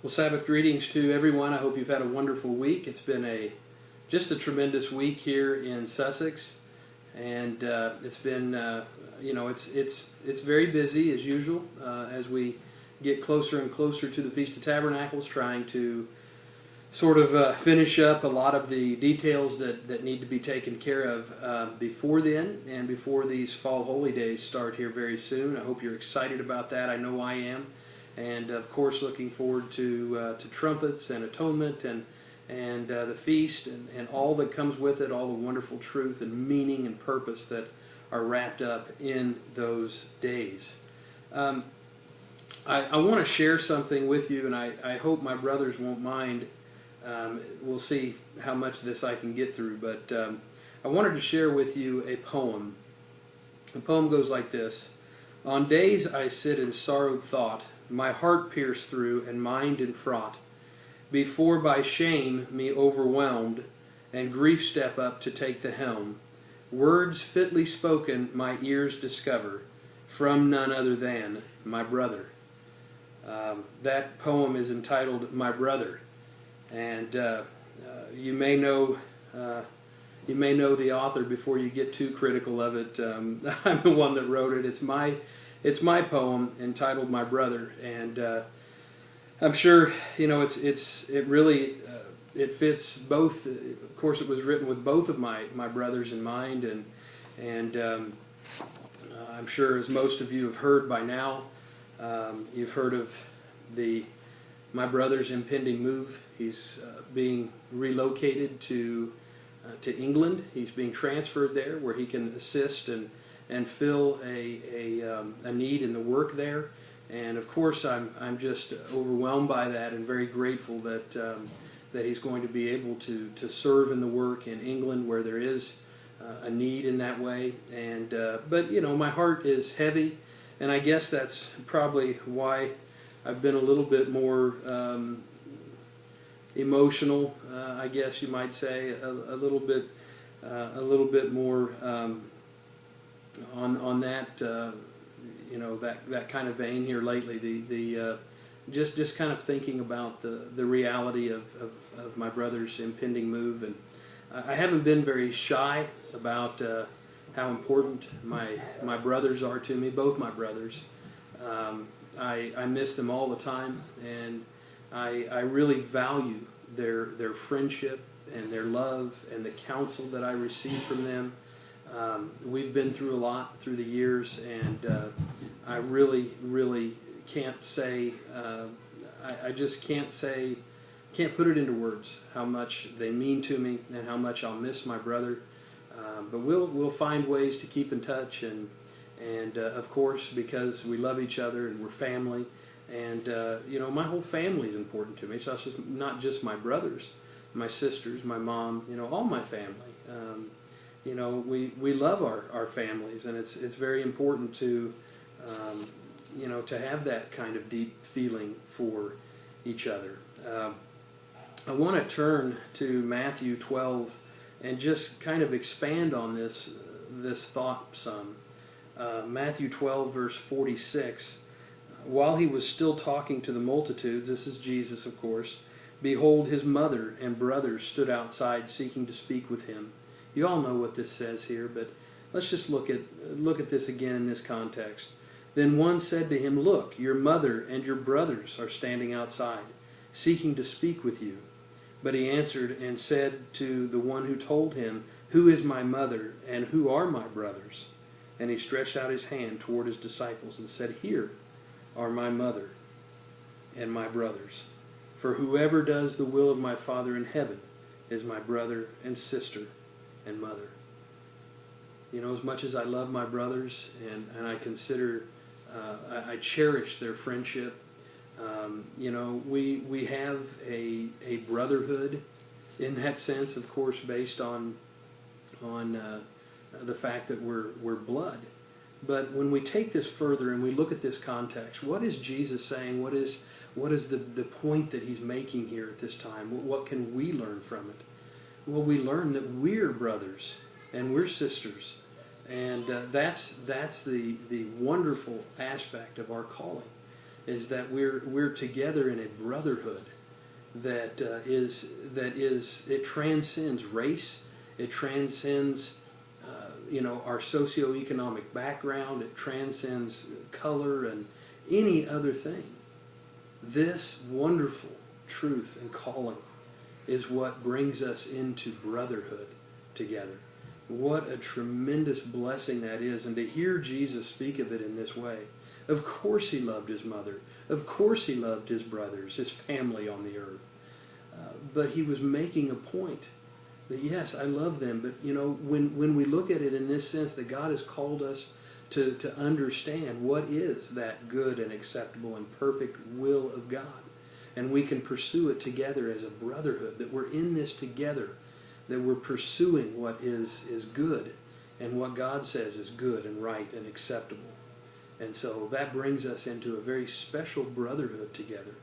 Well, Sabbath greetings to everyone. I hope you've had a wonderful week. It's been just a tremendous week here in Sussex, and it's been it's very busy as usual as we get closer and closer to the Feast of Tabernacles, trying to sort of finish up a lot of the details that need to be taken care of before then and before these fall holy days start here very soon. I hope you're excited about that. I know I am. And of course, looking forward to trumpets and atonement and the feast and all that comes with it, all the wonderful truth and meaning and purpose that are wrapped up in those days. I want to share something with you, and I hope my brothers won't mind. We'll see how much of this I can get through, but I wanted to share with you a poem. The poem goes like this: On days I sit in sorrowed thought, my heart pierced through and mind in fraught, before by shame me overwhelmed, and grief step up to take the helm. Words fitly spoken my ears discover, from none other than my brother. That poem is entitled My Brother, and you may know the author before you get too critical of it. I'm the one that wrote it. It's my poem entitled My Brother, and I'm sure it really fits both. Of course, it was written with both of my brothers in mind, and I'm sure, as most of you have heard by now, you've heard of my brother's impending move. He's being relocated to England. He's being transferred there, where he can assist and fill a need in the work there. And of course, I'm just overwhelmed by that and very grateful that he's going to be able to serve in the work in England, where there is a need in that way. And but my heart is heavy, and I guess that's probably why I've been a little bit more emotional. I guess you might say a little bit more. On that that kind of vein here lately, the just kind of thinking about the reality of my brother's impending move, and I haven't been very shy about how important my brothers are to me, both my brothers. I miss them all the time, and I really value their friendship and their love and the counsel that I receive from them. We've been through a lot through the years, and I really can't say, I just can't put it into words how much they mean to me and how much I'll miss my brother. But we'll find ways to keep in touch, and of course, because we love each other and we're family, and my whole family is important to me. It's not just my brothers, my sisters, my mom, all my family. We love our families, and it's very important to to have that kind of deep feeling for each other. I want to turn to Matthew 12 and just kind of expand on this thought some. Matthew 12 verse 46. While he was still talking to the multitudes, this is Jesus, of course, behold, his mother and brothers stood outside seeking to speak with him. You all know what this says here, but let's just look at this again in this context. Then one said to him, Look, your mother and your brothers are standing outside, seeking to speak with you. But he answered and said to the one who told him, Who is my mother, and who are my brothers? And he stretched out his hand toward his disciples and said, Here are my mother and my brothers. For whoever does the will of my Father in heaven is my brother and sister and mother. As much as I love my brothers, and I consider, I cherish their friendship, we have a brotherhood in that sense, of course, based on the fact that we're blood. But when we take this further and we look at this context, what is Jesus saying? What is the point that he's making here at this time? What can we learn from it? Well, we learn that we're brothers and we're sisters, and that's the wonderful aspect of our calling. is that we're together in a brotherhood that it transcends race, it transcends our socioeconomic background, it transcends color and any other thing. This wonderful truth and calling is what brings us into brotherhood together. What a tremendous blessing that is, and to hear Jesus speak of it in this way. Of course he loved his mother. Of course he loved his brothers, his family on the earth. But he was making a point that, yes, I love them, but when we look at it in this sense, that God has called us to understand what is that good and acceptable and perfect will of God. And we can pursue it together as a brotherhood, that we're in this together, that we're pursuing what is good and what God says is good and right and acceptable. And so that brings us into a very special brotherhood together.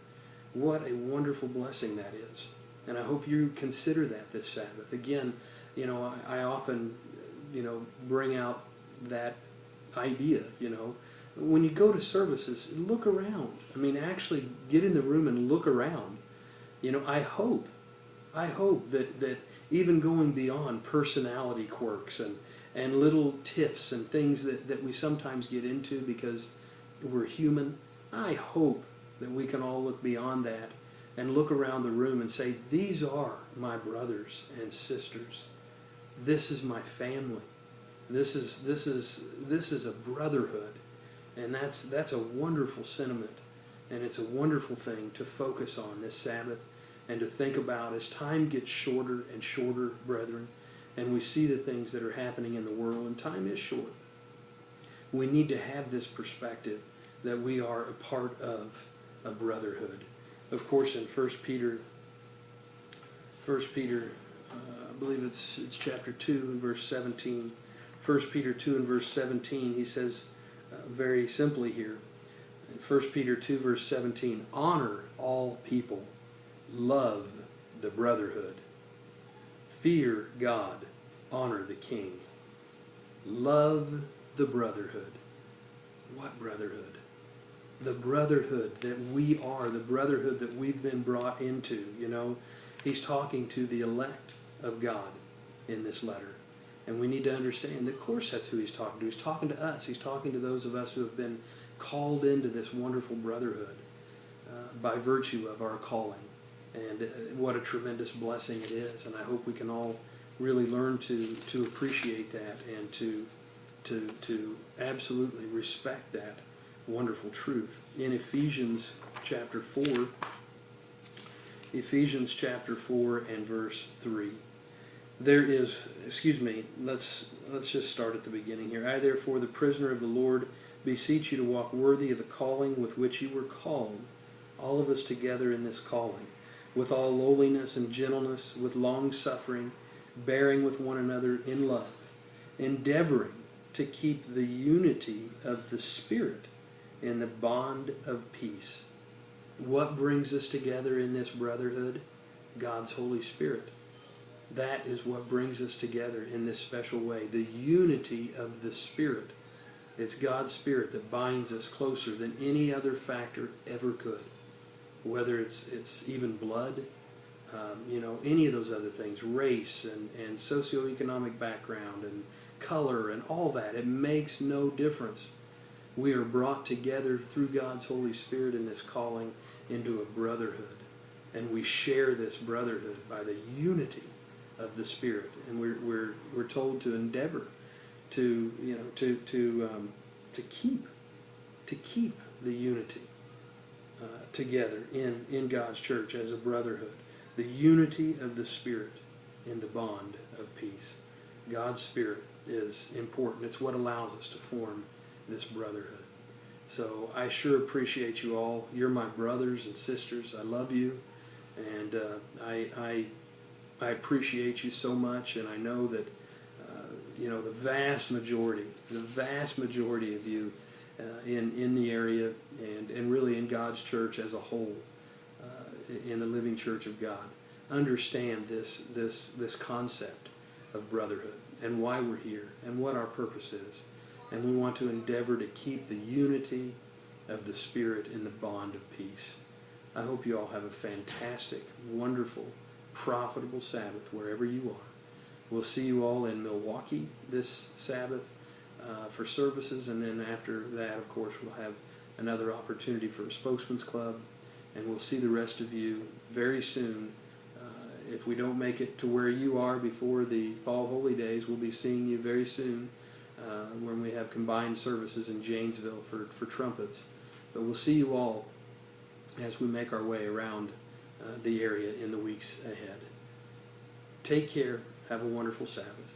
What a wonderful blessing that is. And I hope you consider that this Sabbath. Again, I often, bring out that idea, when you go to services, look around. I mean, actually get in the room and look around. I hope that even going beyond personality quirks and little tiffs and things that we sometimes get into because we're human, I hope that we can all look beyond that and look around the room and say, these are my brothers and sisters. This is my family. This is a brotherhood. And that's a wonderful sentiment. And it's a wonderful thing to focus on this Sabbath and to think about as time gets shorter and shorter, brethren, and we see the things that are happening in the world, and time is short. We need to have this perspective that we are a part of a brotherhood. Of course, in 1 Peter, I believe it's chapter 2 and verse 17. 1 Peter 2 and verse 17, he says very simply here, in 1 Peter 2 verse 17, honor all people, love the brotherhood, fear God, honor the king, love the brotherhood. What brotherhood? The brotherhood that we are, the brotherhood that we've been brought into. He's talking to the elect of God in this letter. And we need to understand that, of course, that's who he's talking to. He's talking to us. He's talking to those of us who have been called into this wonderful brotherhood by virtue of our calling. And what a tremendous blessing it is. And I hope we can all really learn to appreciate that and to absolutely respect that wonderful truth. In Ephesians chapter 4 and verse 3, let's just start at the beginning here. I therefore, the prisoner of the Lord, beseech you to walk worthy of the calling with which you were called, all of us together in this calling, with all lowliness and gentleness, with long suffering, bearing with one another in love, endeavoring to keep the unity of the Spirit in the bond of peace. What brings us together in this brotherhood? God's Holy Spirit. That is what brings us together in this special way. The unity of the Spirit. It's God's Spirit that binds us closer than any other factor ever could. Whether it's even blood, any of those other things, race and socioeconomic background and color and all that. It makes no difference. We are brought together through God's Holy Spirit in this calling into a brotherhood. And we share this brotherhood by the unity of the Spirit. And we're told to endeavor to keep the unity together in God's church as a brotherhood. The unity of the Spirit in the bond of peace. God's Spirit is important. It's what allows us to form this brotherhood. So I sure appreciate you all. You're my brothers and sisters. I love you, and I appreciate you so much. And I know that the vast majority of you in the area and really in God's church as a whole, in the living church of God, understand this concept of brotherhood and why we're here and what our purpose is. And we want to endeavor to keep the unity of the Spirit in the bond of peace. I hope you all have a fantastic, wonderful, profitable Sabbath wherever you are. We'll see you all in Milwaukee this Sabbath for services, and then after that, of course, we'll have another opportunity for a Spokesman's Club, and we'll see the rest of you very soon. If we don't make it to where you are before the Fall Holy Days, we'll be seeing you very soon when we have combined services in Janesville for trumpets. But we'll see you all as we make our way around the area in the weeks ahead. Take care. Have a wonderful Sabbath.